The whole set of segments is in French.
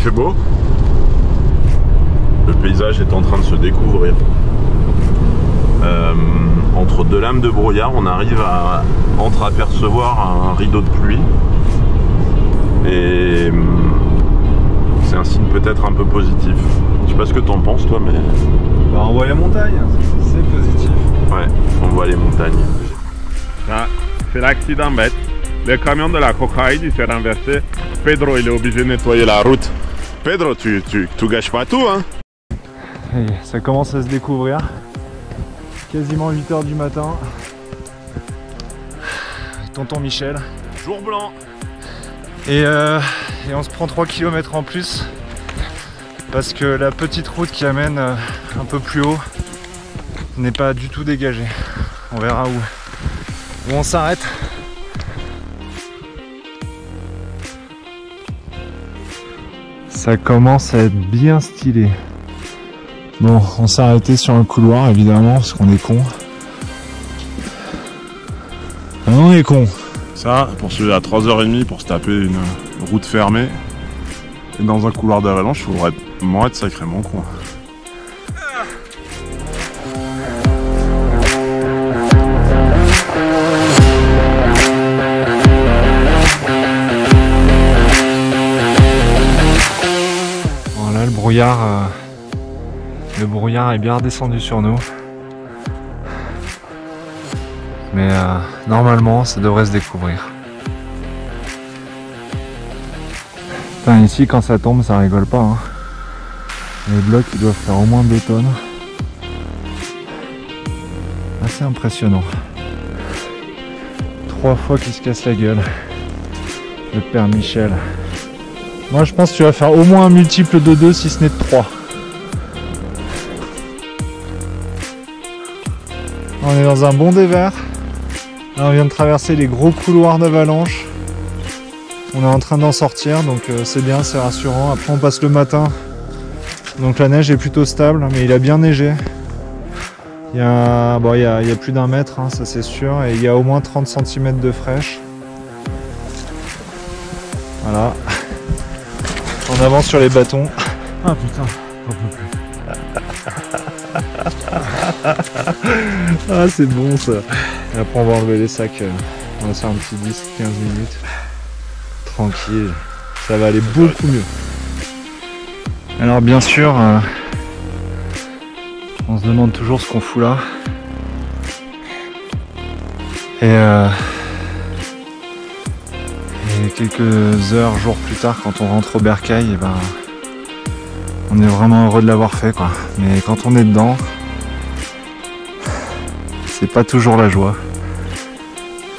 fait beau. Le paysage est en train de se découvrir. Entre deux lames de brouillard, on arrive à entreapercevoir un rideau de pluie. Et c'est un signe peut-être un peu positif. Je sais pas ce que t'en penses toi, mais... Bah, on voit les montagnes, c'est positif. Ouais, on voit les montagnes. Ah, c'est l'accident bête. Le camion de la cocaïne il s'est renversé. Pedro il est obligé de nettoyer la route. Pedro, tu gâches pas tout, hein? Et ça commence à se découvrir. Quasiment 8 h du matin. Tonton Michel. Jour blanc. Et on se prend 3 km en plus. Parce que la petite route qui amène un peu plus haut n'est pas du tout dégagée. On verra où on s'arrête. Ça commence à être bien stylé. Bon, on s'est arrêté sur un couloir évidemment parce qu'on est con. Ah, on est con. Ça, pour celui à 3h30 pour se taper une route fermée et dans un couloir d'avalanche, il faudrait vraiment être sacrément con. Bon, là, le brouillard est bien redescendu sur nous. Mais normalement, ça devrait se découvrir. Putain, ici, quand ça tombe, ça rigole pas. Hein. Les blocs, ils doivent faire au moins 2 tonnes. Assez impressionnant. 3 fois qu'il se casse la gueule. Le père Michel. Moi, je pense que tu vas faire au moins un multiple de 2, si ce n'est de 3. On est dans un bon dévers. Là, on vient de traverser les gros couloirs d'avalanche. On est en train d'en sortir, donc c'est bien, c'est rassurant. Après, on passe le matin. Donc la neige est plutôt stable, mais il a bien neigé. Il y a plus d'1 mètre, hein, ça c'est sûr. Et il y a au moins 30 cm de fraîche. Voilà. On avance sur les bâtons. Ah putain, j'en peux plus. Ah, c'est bon ça. Et après on va enlever les sacs, on va faire un petit 10-15 minutes. Tranquille, ça va aller beaucoup mieux. Alors bien sûr, on se demande toujours ce qu'on fout là. Et quelques heures, jours plus tard, quand on rentre au bercail, et ben, on est vraiment heureux de l'avoir fait, quoi. Mais quand on est dedans, c'est pas toujours la joie.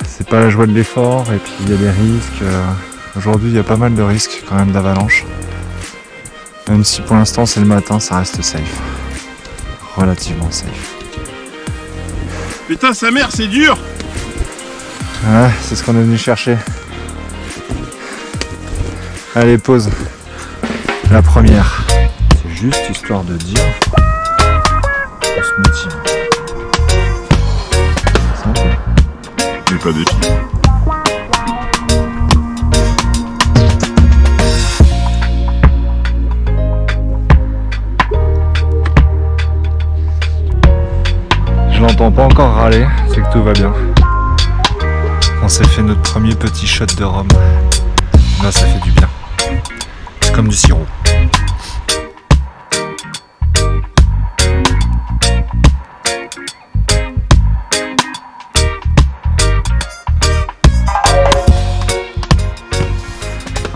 C'est pas la joie de l'effort, et puis il y a des risques. Aujourd'hui, il y a pas mal de risques quand même d'avalanche. Même si pour l'instant c'est le matin, ça reste safe. Relativement safe. Putain, sa mère, c'est dur! Ouais, c'est ce qu'on est venu chercher. Allez, pause. La première. C'est juste histoire de dire on se motive. Simple. Mais pas des filles. Je l'entends pas encore râler, c'est que tout va bien. On s'est fait notre premier petit shot de rhum. Là, ça fait du bien. C'est comme du sirop.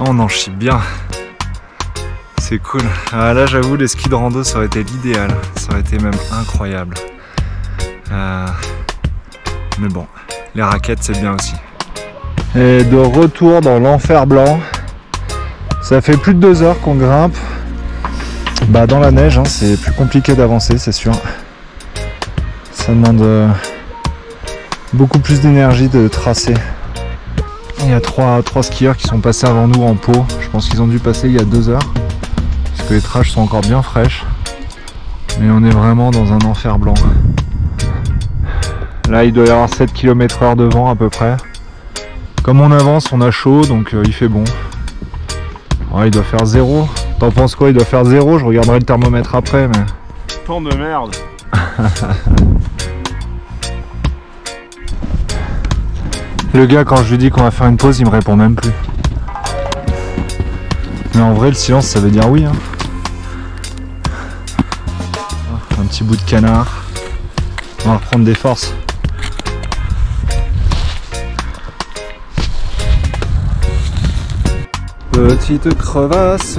On en chie bien. C'est cool. Ah, là, j'avoue, les skis de rando, ça aurait été l'idéal. Ça aurait été même incroyable. Mais bon, les raquettes, c'est bien aussi. Et de retour dans l'enfer blanc. Ça fait plus de 2 heures qu'on grimpe. Bah, dans la neige, hein, c'est plus compliqué d'avancer, c'est sûr. Ça demande beaucoup plus d'énergie de tracer. Il y a 3 skieurs qui sont passés avant nous en pot. Je pense qu'ils ont dû passer il y a 2 heures. Parce que les traces sont encore bien fraîches. Mais on est vraiment dans un enfer blanc. Là, il doit y avoir 7 km/h de vent à peu près. Comme on avance, on a chaud, donc il fait bon. Ouais, il doit faire 0. T'en penses quoi? Il doit faire 0, je regarderai le thermomètre après, mais... Temps de merde. Le gars, quand je lui dis qu'on va faire une pause, il me répond même plus. Mais en vrai, le silence, ça veut dire oui. Hein. Un petit bout de canard. On va reprendre des forces. Petite crevasse.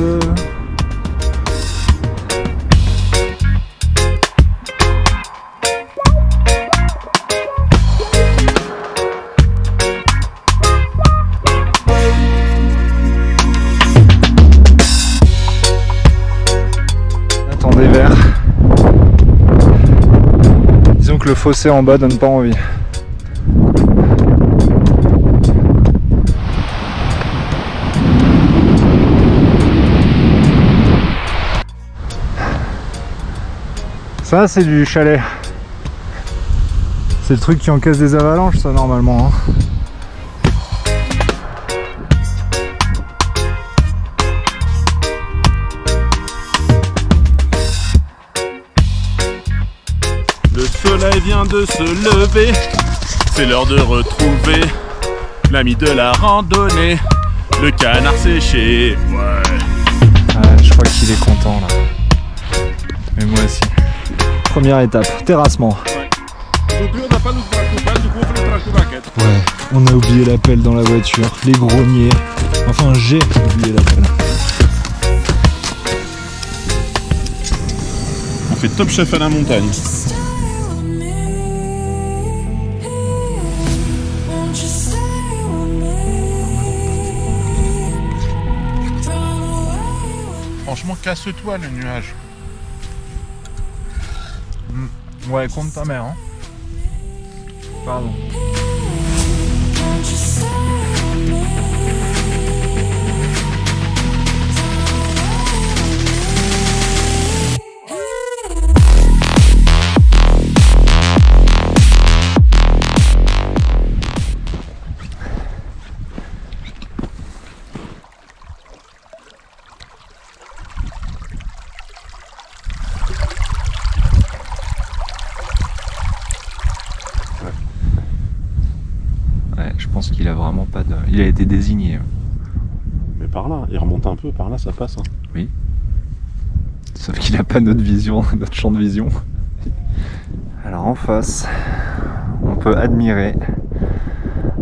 Attendez vert. Disons que le fossé en bas donne pas envie. Ça c'est du chalet. C'est le truc qui encaisse des avalanches ça normalement. Hein. Le soleil vient de se lever, c'est l'heure de retrouver l'ami de la randonnée, le canard séché. Ouais. Je crois qu'il est content là. Mais moi aussi. Première étape, terrassement. Aujourd'hui on n'a pas notre tractopelle, du coup on fait le tractobaquette. Ouais, on a oublié la pelle dans la voiture, les grogniers. Enfin j'ai oublié la pelle. On fait Top Chef à la montagne. Franchement, casse-toi le nuage. Ouais, compte ta mère. Hein. Pardon. Je pense qu'il a vraiment pas de... Il a été désigné. Mais par là, il remonte un peu, par là ça passe. Hein. Oui. Sauf qu'il n'a pas notre vision, notre champ de vision. Alors en face, on peut admirer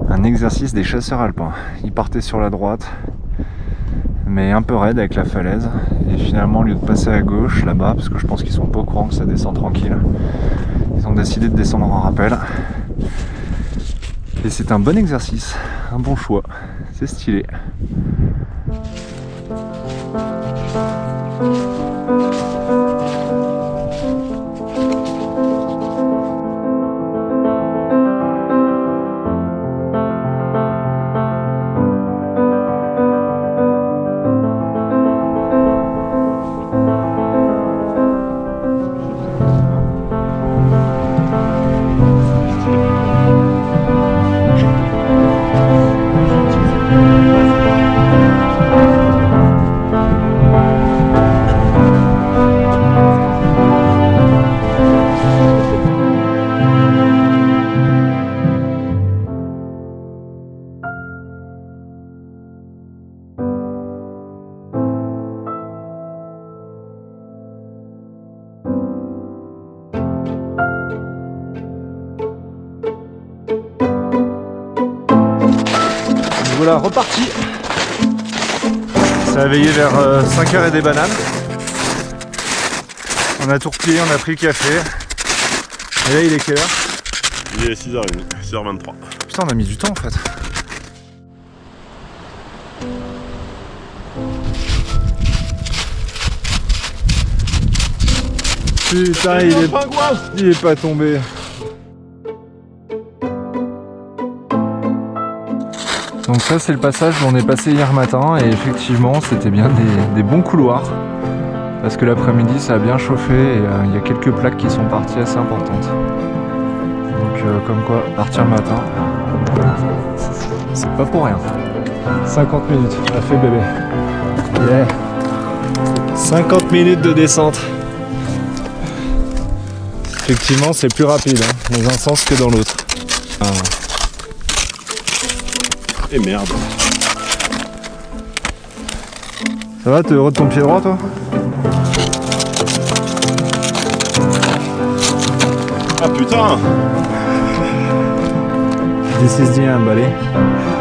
un exercice des chasseurs alpins. Ils partaient sur la droite, mais un peu raide avec la falaise. Et finalement, au lieu de passer à gauche, là-bas, parce que je pense qu'ils sont pas au courant que ça descend tranquille, ils ont décidé de descendre en rappel. Et c'est un bon exercice, un bon choix, c'est stylé. Voilà, reparti. Ça a veillé vers 5h et des bananes. On a tout replié, on a pris le café. Et là, il est quelle heure? Il est 6h30, 6h23. Putain, on a mis du temps en fait. Putain, il est pas tombé. Donc ça c'est le passage où on est passé hier matin et effectivement c'était bien des bons couloirs parce que l'après-midi ça a bien chauffé et il y a quelques plaques qui sont parties assez importantes. Donc comme quoi partir le matin c'est pas pour rien. 50 minutes, on a fait bébé. Yeah. 50 minutes de descente. Effectivement, c'est plus rapide hein, dans un sens que dans l'autre. Ah. Et merde. Ça va, t'es heureux de ton pied droit toi? Ah putain! This is the end, buddy.